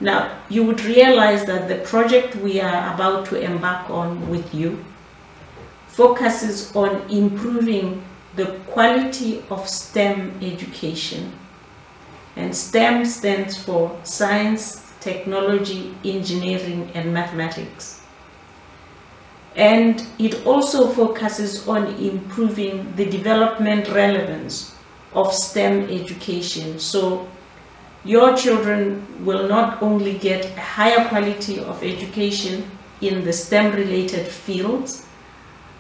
Now, you would realize that the project we are about to embark on with you focuses on improving the quality of STEM education. And STEM stands for science, technology, engineering, and mathematics. And it also focuses on improving the development relevance of STEM education. So your children will not only get a higher quality of education in the STEM related fields,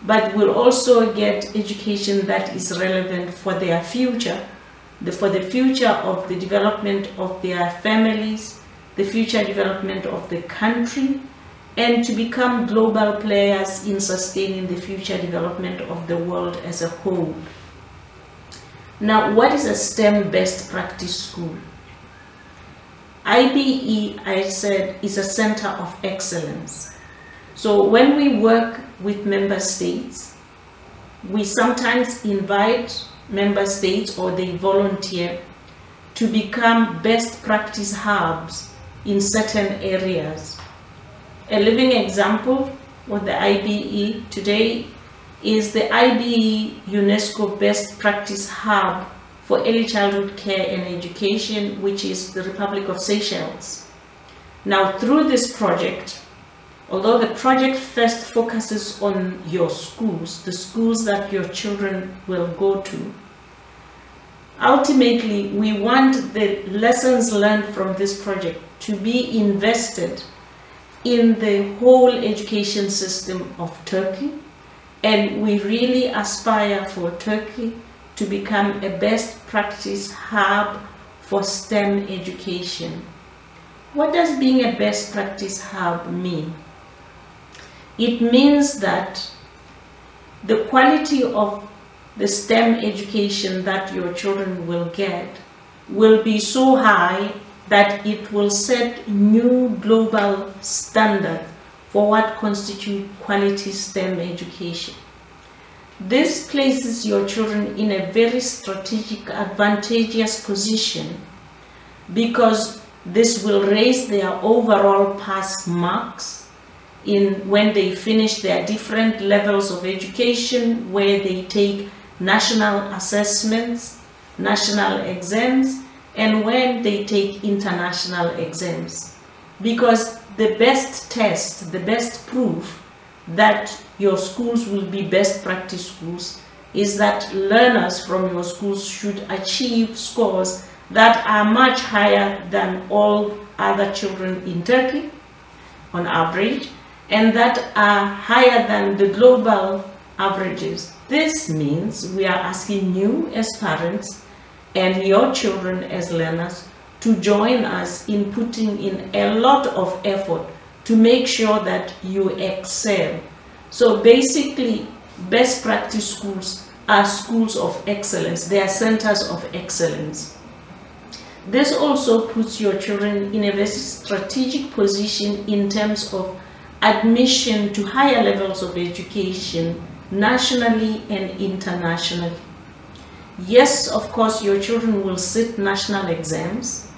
but will also get education that is relevant for their future, for the future of the development of their families, the future development of the country, and to become global players in sustaining the future development of the world as a whole. Now, what is a STEM best practice school? IBE, I said, is a center of excellence. So when we work with member states, we sometimes invite member states, or they volunteer, to become best practice hubs in certain areas. A living example of the IBE today is the IBE UNESCO Best Practice Hub for Early Childhood Care and Education, which is the Republic of Seychelles. Now, through this project, although the project first focuses on your schools, the schools that your children will go to, ultimately we want the lessons learned from this project to be invested in the whole education system of Turkey, and we really aspire for Turkey to become a best practice hub for STEM education. What does being a best practice hub mean? It means that the quality of the STEM education that your children will get will be so high that it will set new global standard for what constitutes quality STEM education. This places your children in a very strategic, advantageous position, because this will raise their overall pass marks when they finish their different levels of education, where they take national assessments, national exams, and when they take international exams. Because the best test, the best proof that your schools will be best practice schools is that learners from your schools should achieve scores that are much higher than all other children in Turkey on average, and that are higher than the global averages. This means we are asking you as parents and your children as learners to join us in putting in a lot of effort to make sure that you excel. So basically, best practice schools are schools of excellence. They are centers of excellence. This also puts your children in a very strategic position in terms of admission to higher levels of education, nationally and internationally. Yes, of course, your children will sit national exams.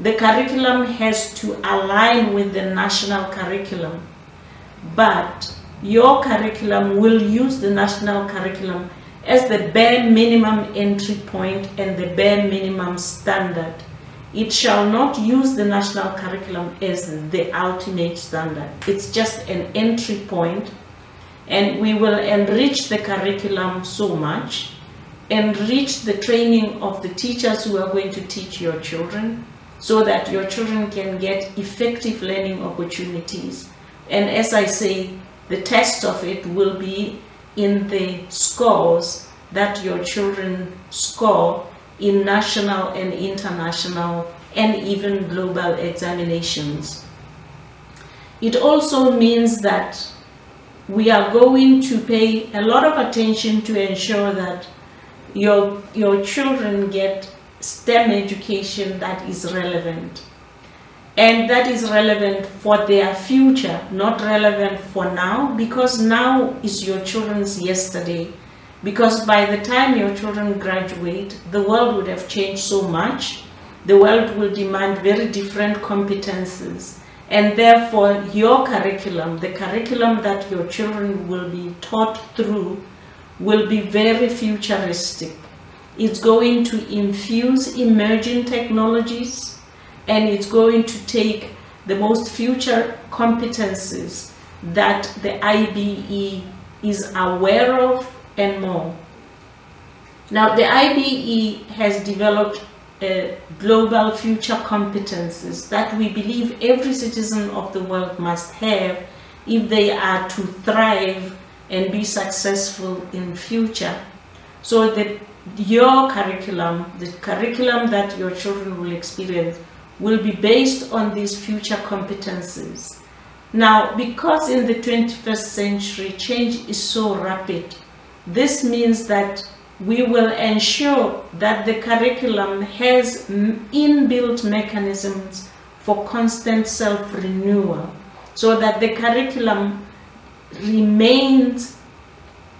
The curriculum has to align with the national curriculum, but your curriculum will use the national curriculum as the bare minimum entry point and the bare minimum standard. It shall not use the national curriculum as the ultimate standard. It's just an entry point, and we will enrich the curriculum so much, enrich the training of the teachers who are going to teach your children, so that your children can get effective learning opportunities. And as I say, the test of it will be in the scores that your children score in national and international and even global examinations. It also means that we are going to pay a lot of attention to ensure that your children get STEM education that is relevant. And that is relevant for their future, not relevant for now, because now is your children's yesterday. Because by the time your children graduate, the world would have changed so much the world will demand very different competencies. And therefore, your curriculum, the curriculum that your children will be taught through, will be very futuristic. It's going to infuse emerging technologies, and it's going to take the most future competencies that the IBE is aware of and more. Now, the IBE has developed global future competencies that we believe every citizen of the world must have if they are to thrive and be successful in future. So that your curriculum, the curriculum that your children will experience, will be based on these future competencies. Now, because in the 21st century change is so rapid, this means that we will ensure that the curriculum has inbuilt mechanisms for constant self-renewal, so that the curriculum remains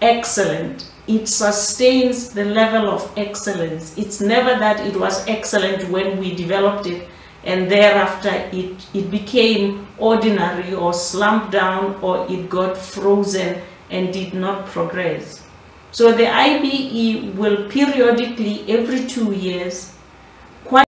excellent. It sustains the level of excellence. It's never that it was excellent when we developed it and thereafter it became ordinary or slumped down, or it got frozen and did not progress. So the IBE will periodically, every 2 years,